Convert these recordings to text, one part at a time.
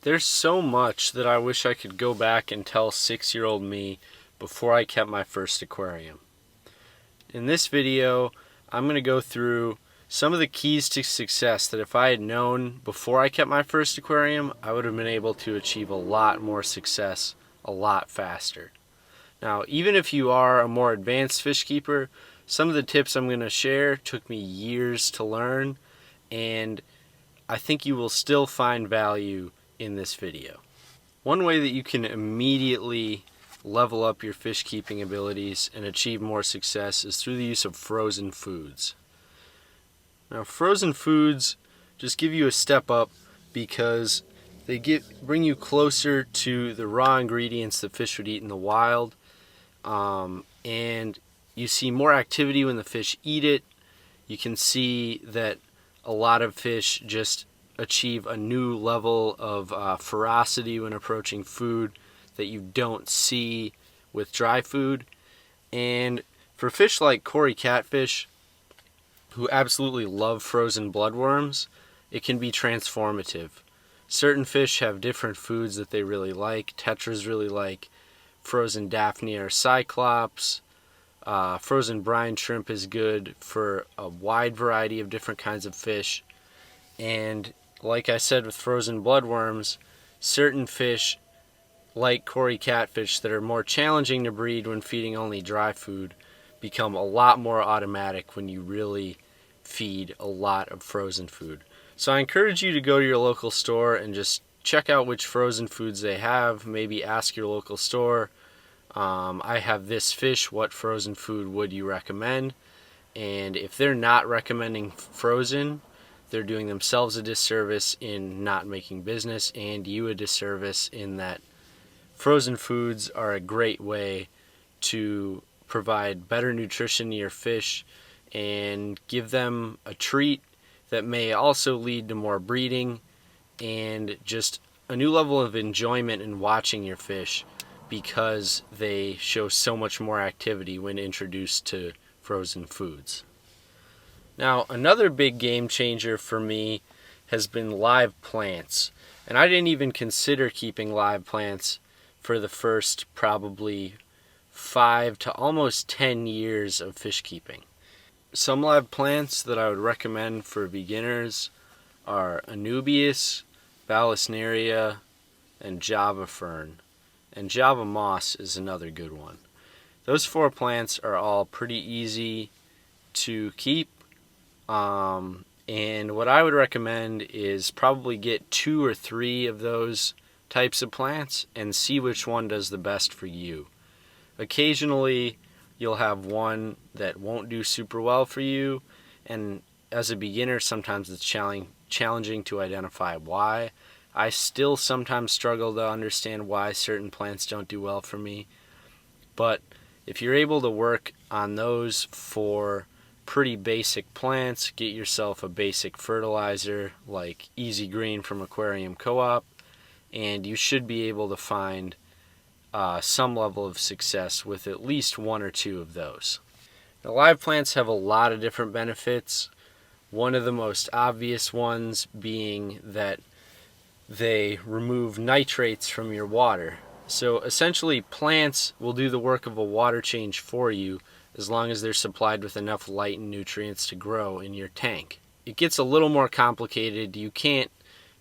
There's so much that I wish I could go back and tell 6-year-old me before I kept my first aquarium. In this video, I'm going to go through some of the keys to success that if I had known before I kept my first aquarium, I would have been able to achieve a lot more success a lot faster. Now, even if you are a more advanced fish keeper, some of the tips I'm going to share took me years to learn, and I think you will still find value in this video. One way that you can immediately level up your fish keeping abilities and achieve more success is through the use of frozen foods. Now, frozen foods just give you a step up because they bring you closer to the raw ingredients that fish would eat in the wild, and you see more activity when the fish eat it. You can see that a lot of fish just achieve a new level of ferocity when approaching food that you don't see with dry food. And for fish like Cory catfish, who absolutely love frozen bloodworms, it can be transformative. Certain fish have different foods that they really like. Tetras really like frozen Daphnia or Cyclops. Frozen brine shrimp is good for a wide variety of different kinds of fish. And like I said with frozen bloodworms, certain fish like Cory catfish that are more challenging to breed when feeding only dry food become a lot more automatic when you really feed a lot of frozen food. So I encourage you to go to your local store and just check out which frozen foods they have. Maybe ask your local store, I have this fish, what frozen food would you recommend? And if they're not recommending frozen, they're doing themselves a disservice in not making business, and you a disservice in that frozen foods are a great way to provide better nutrition to your fish and give them a treat that may also lead to more breeding and just a new level of enjoyment in watching your fish because they show so much more activity when introduced to frozen foods. Now, another big game changer for me has been live plants. And I didn't even consider keeping live plants for the first probably 5 to almost 10 years of fish keeping. Some live plants that I would recommend for beginners are Anubias, Vallisneria, and Java fern. And Java moss is another good one. Those 4 plants are all pretty easy to keep. And what I would recommend is probably get 2 or 3 of those types of plants and see which one does the best for you. Occasionally, you'll have one that won't do super well for you, and as a beginner, sometimes it's challenging to identify why. I still sometimes struggle to understand why certain plants don't do well for me, but if you're able to work on those for pretty basic plants, get yourself a basic fertilizer like Easy Green from Aquarium Co-op, and you should be able to find some level of success with at least 1 or 2 of those. Now, live plants have a lot of different benefits. One of the most obvious ones being that they remove nitrates from your water. So essentially, plants will do the work of a water change for you as long as they're supplied with enough light and nutrients to grow in your tank. It gets a little more complicated. You can't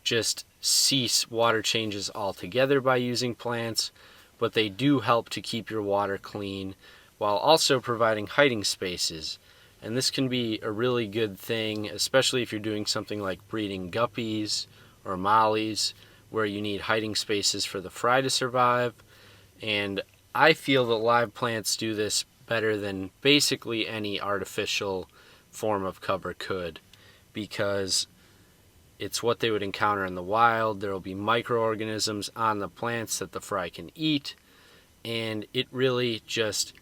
just cease water changes altogether by using plants, but they do help to keep your water clean while also providing hiding spaces. And this can be a really good thing, especially if you're doing something like breeding guppies or mollies, where you need hiding spaces for the fry to survive. And I feel that live plants do this better than basically any artificial form of cover could, because it's what they would encounter in the wild. There will be microorganisms on the plants that the fry can eat, and it really just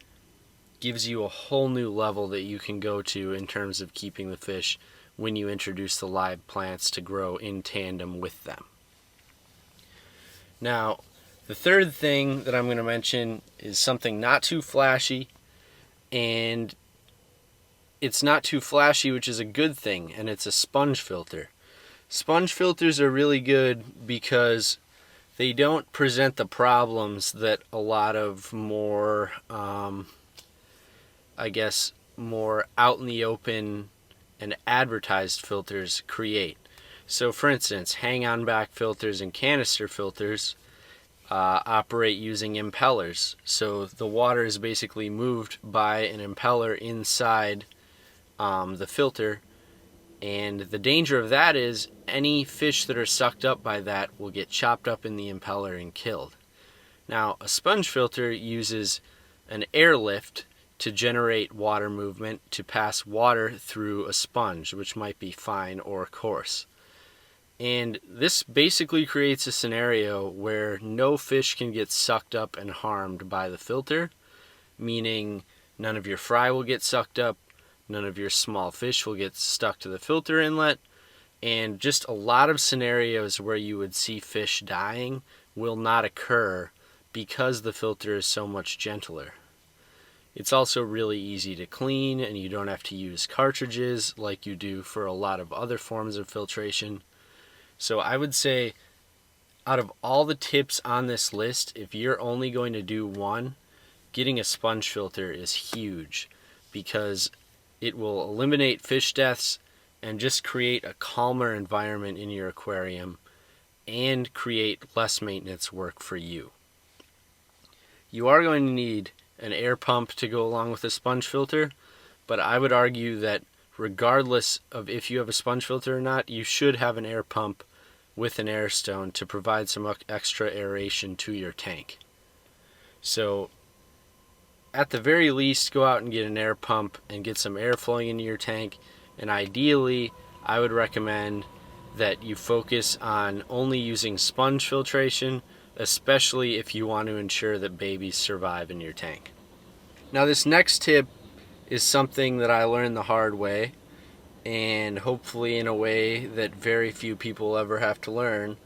gives you a whole new level that you can go to in terms of keeping the fish when you introduce the live plants to grow in tandem with them. Now, the third thing that I'm going to mention is something not too flashy, and it's not too flashy, which is a good thing, and it's a sponge filter. Sponge filters are really good because they don't present the problems that a lot of more, I guess, more out in the open and advertised filters create. So for instance, hang-on back filters and canister filters operate using impellers. So the water is basically moved by an impeller inside the filter, and the danger of that is any fish that are sucked up by that will get chopped up in the impeller and killed. Now, a sponge filter uses an airlift to generate water movement to pass water through a sponge, which might be fine or coarse. And this basically creates a scenario where no fish can get sucked up and harmed by the filter, meaning none of your fry will get sucked up, none of your small fish will get stuck to the filter inlet, and just a lot of scenarios where you would see fish dying will not occur because the filter is so much gentler. It's also really easy to clean, and you don't have to use cartridges like you do for a lot of other forms of filtration. So I would say, out of all the tips on this list, if you're only going to do one, getting a sponge filter is huge, because it will eliminate fish deaths and just create a calmer environment in your aquarium and create less maintenance work for you. You are going to need an air pump to go along with a sponge filter, but I would argue that regardless of if you have a sponge filter or not, you should have an air pump with an air stone to provide some extra aeration to your tank. So at the very least, go out and get an air pump and get some air flowing into your tank, and ideally I would recommend that you focus on only using sponge filtration, especially if you want to ensure that babies survive in your tank. Now, this next tip is something that I learned the hard way, and hopefully in a way that very few people ever have to learn.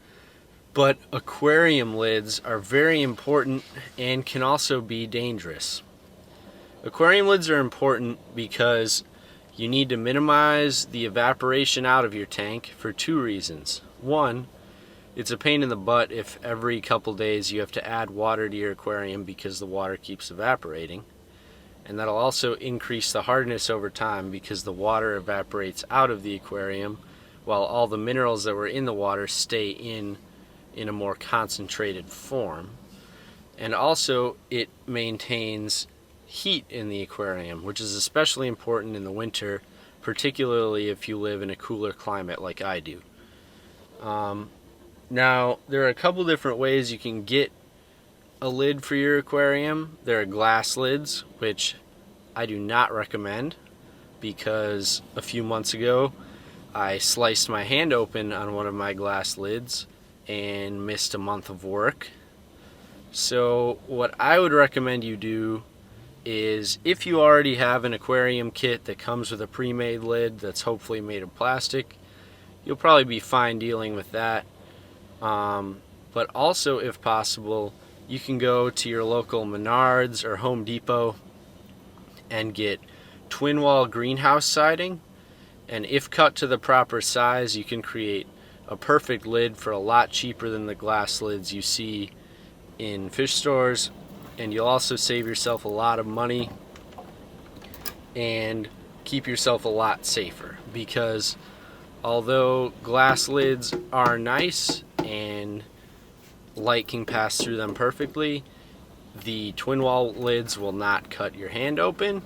But aquarium lids are very important and can also be dangerous. Aquarium lids are important because you need to minimize the evaporation out of your tank for two reasons. One, it's a pain in the butt if every couple days you have to add water to your aquarium because the water keeps evaporating. And that'll also increase the hardness over time because the water evaporates out of the aquarium while all the minerals that were in the water stay in a more concentrated form. And also it maintains heat in the aquarium, which is especially important in the winter, particularly if you live in a cooler climate like I do. Now, there are a couple different ways you can get a lid for your aquarium. There are glass lids, which I do not recommend because a few months ago I sliced my hand open on one of my glass lids and missed a month of work. So what I would recommend you do is, if you already have an aquarium kit that comes with a pre-made lid that's hopefully made of plastic, you'll probably be fine dealing with that. But also, if possible, you can go to your local Menards or Home Depot and get twin wall greenhouse siding, and if cut to the proper size, you can create a perfect lid for a lot cheaper than the glass lids you see in fish stores, and you'll also save yourself a lot of money and keep yourself a lot safer, because although glass lids are nice and light can pass through them perfectly, the twin wall lids will not cut your hand open,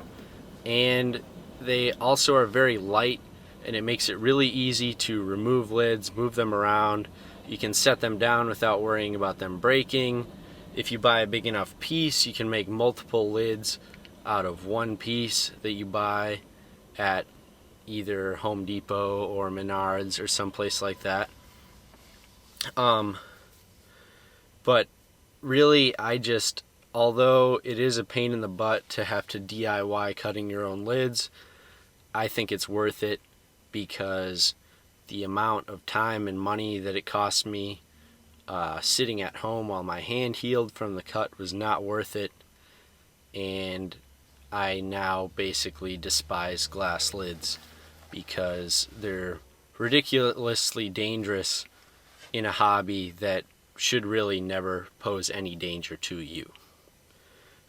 and they also are very light, and it makes it really easy to remove lids, move them around. You can set them down without worrying about them breaking. If you buy a big enough piece, you can make multiple lids out of one piece that you buy at either Home Depot or Menards or someplace like that. But really, although it is a pain in the butt to have to DIY cutting your own lids, I think it's worth it, because the amount of time and money that it cost me sitting at home while my hand healed from the cut was not worth it, and I now basically despise glass lids because they're ridiculously dangerous in a hobby that should really never pose any danger to you.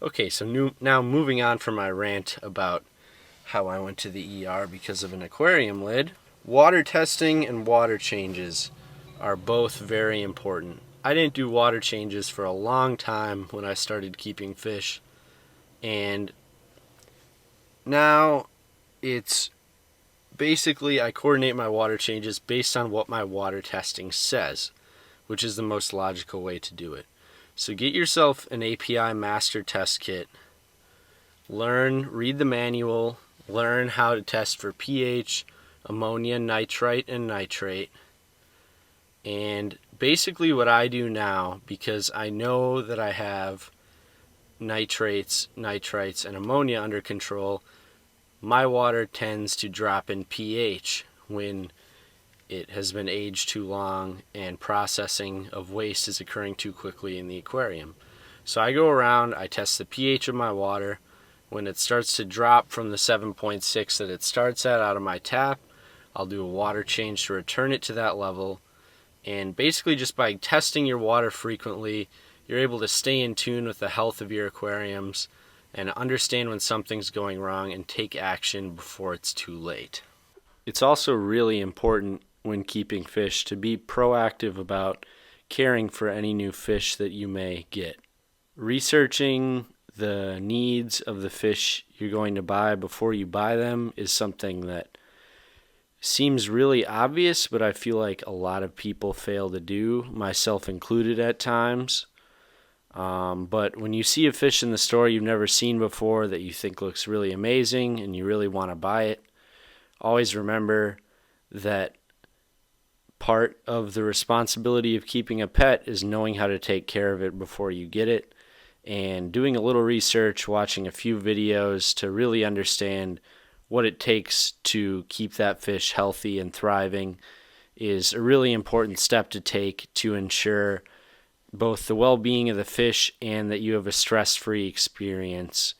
Okay, so now moving on from my rant about how I went to the ER because of an aquarium lid. Water testing and water changes are both very important. I didn't do water changes for a long time when I started keeping fish, and now it's basically I coordinate my water changes based on what my water testing says, which is the most logical way to do it. So get yourself an API master test kit, read the manual, learn how to test for pH, ammonia, nitrite, and nitrate. And basically what I do now, because I know that I have nitrates, nitrites, and ammonia under control, my water tends to drop in pH when it has been aged too long and processing of waste is occurring too quickly in the aquarium. So I go around, I test the pH of my water. When it starts to drop from the 7.6 that it starts at out of my tap, I'll do a water change to return it to that level. And basically just by testing your water frequently, you're able to stay in tune with the health of your aquariums and understand when something's going wrong and take action before it's too late. It's also really important when keeping fish to be proactive about caring for any new fish that you may get. Researching the needs of the fish you're going to buy before you buy them is something that seems really obvious, but I feel like a lot of people fail to do, myself included at times. But when you see a fish in the store you've never seen before that you think looks really amazing and you really want to buy it, always remember that part of the responsibility of keeping a pet is knowing how to take care of it before you get it, and doing a little research, watching a few videos to really understand what it takes to keep that fish healthy and thriving is a really important step to take to ensure both the well-being of the fish and that you have a stress-free experience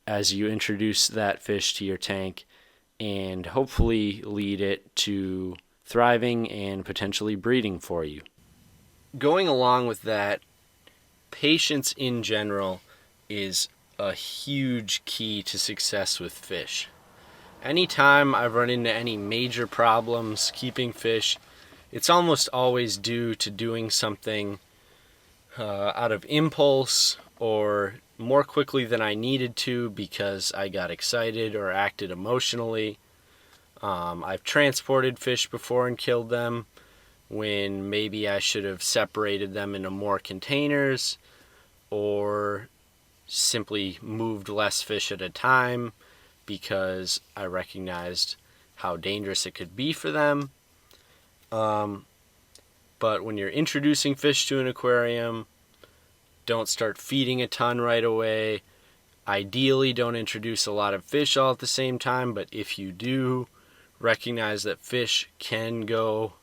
as you introduce that fish to your tank and hopefully lead it to thriving and potentially breeding for you. Going along with that, patience in general is a huge key to success with fish. Anytime I've run into any major problems keeping fish, it's almost always due to doing something out of impulse or more quickly than I needed to because I got excited or acted emotionally. I've transported fish before and killed them when maybe I should have separated them into more containers or simply moved less fish at a time because I recognized how dangerous it could be for them. But when you're introducing fish to an aquarium, don't start feeding a ton right away. Ideally, don't introduce a lot of fish all at the same time, but if you do, recognize that fish can go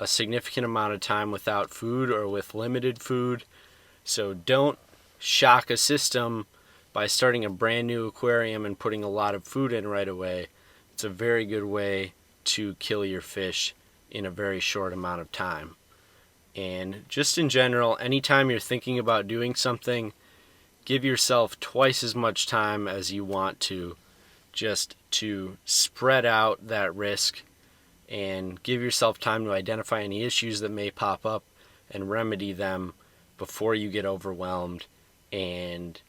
a significant amount of time without food or with limited food. So don't shock a system by starting a brand new aquarium and putting a lot of food in right away. It's a very good way to kill your fish in a very short amount of time. And just in general, anytime you're thinking about doing something, give yourself twice as much time as you want to, just to spread out that risk and give yourself time to identify any issues that may pop up and remedy them before you get overwhelmed and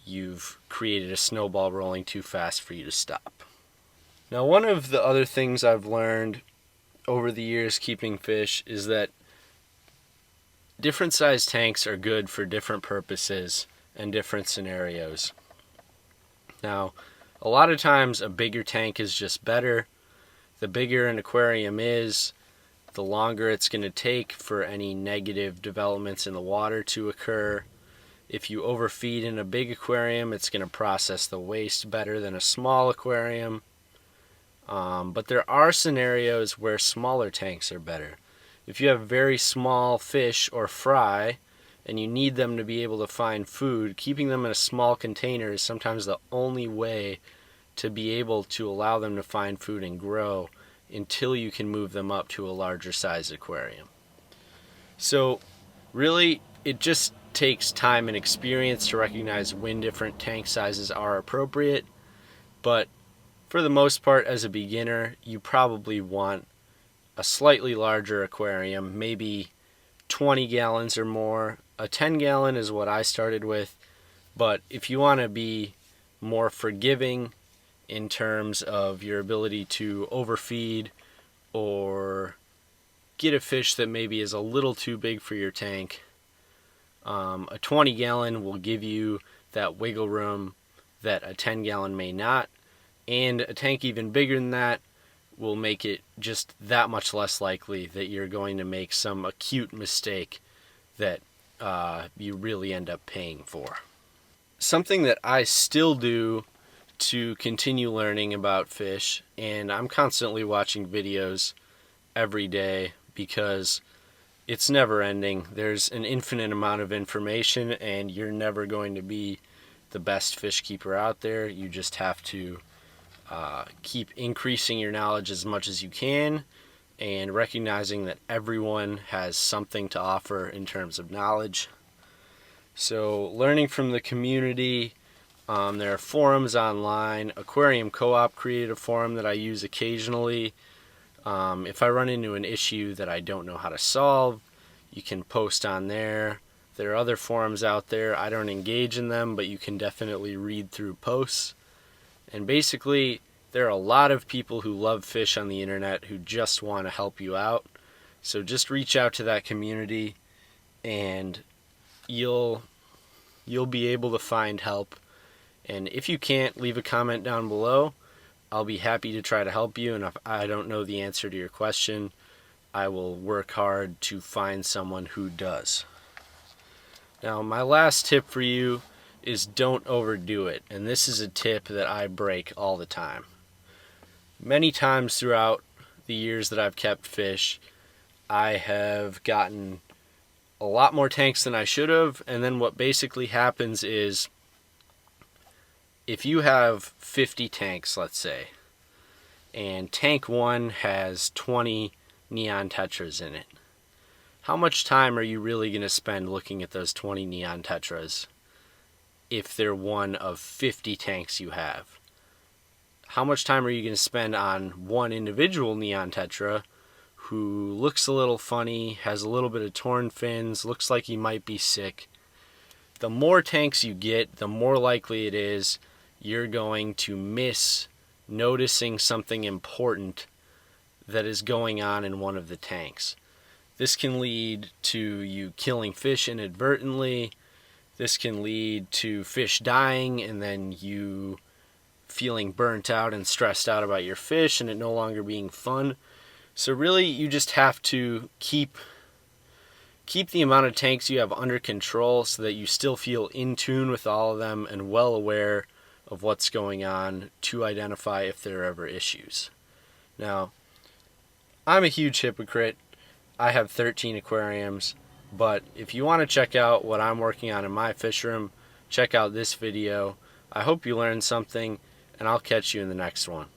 you've created a snowball rolling too fast for you to stop. Now, one of the other things I've learned over the years keeping fish is that different size tanks are good for different purposes and different scenarios. Now, a lot of times a bigger tank is just better. The bigger an aquarium is, the longer it's going to take for any negative developments in the water to occur. If you overfeed in a big aquarium, it's going to process the waste better than a small aquarium. But there are scenarios where smaller tanks are better. If you have very small fish or fry and you need them to be able to find food, keeping them in a small container is sometimes the only way to be able to allow them to find food and grow until you can move them up to a larger size aquarium. So Really, it just takes time and experience to recognize when different tank sizes are appropriate, but for the most part, as a beginner, you probably want a slightly larger aquarium, maybe 20 gallons or more. A 10 gallon is what I started with, but if you want to be more forgiving in terms of your ability to overfeed or get a fish that maybe is a little too big for your tank, a 20 gallon will give you that wiggle room that a 10 gallon may not, and a tank even bigger than that will make it just that much less likely that you're going to make some acute mistake that you really end up paying for. Something that I still do to continue learning about fish, and I'm constantly watching videos every day because it's never ending. There's an infinite amount of information, and you're never going to be the best fish keeper out there. You just have to keep increasing your knowledge as much as you can, and recognizing that everyone has something to offer in terms of knowledge. So learning from the community, there are forums online. Aquarium Co-op created a forum that I use occasionally. If I run into an issue that I don't know how to solve, you can post on there. There are other forums out there. I don't engage in them, but you can definitely read through posts. And basically, there are a lot of people who love fish on the internet who just want to help you out. So just reach out to that community, and you'll be able to find help. And if you can't, leave a comment down below. I'll be happy to try to help you, and if I don't know the answer to your question, I will work hard to find someone who does. Now, my last tip for you is don't overdo it, and this is a tip that I break all the time. Many times throughout the years that I've kept fish, I have gotten a lot more tanks than I should have, and then what basically happens is, if you have 50 tanks, let's say, and tank 1 has 20 neon tetras in it, how much time are you really going to spend looking at those 20 neon tetras if they're one of 50 tanks you have? How much time are you going to spend on one individual neon tetra who looks a little funny, has a little bit of torn fins, looks like he might be sick? The more tanks you get, the more likely it is you're going to miss noticing something important that is going on in one of the tanks. This can lead to you killing fish inadvertently. This can lead to fish dying and then you feeling burnt out and stressed out about your fish and it no longer being fun. So really, you just have to keep the amount of tanks you have under control so that you still feel in tune with all of them and well aware of what's going on to identify if there are ever issues. Now, I'm a huge hypocrite. I have 13 aquariums, but if you want to check out what I'm working on in my fish room, check out this video. I hope you learned something, and I'll catch you in the next one.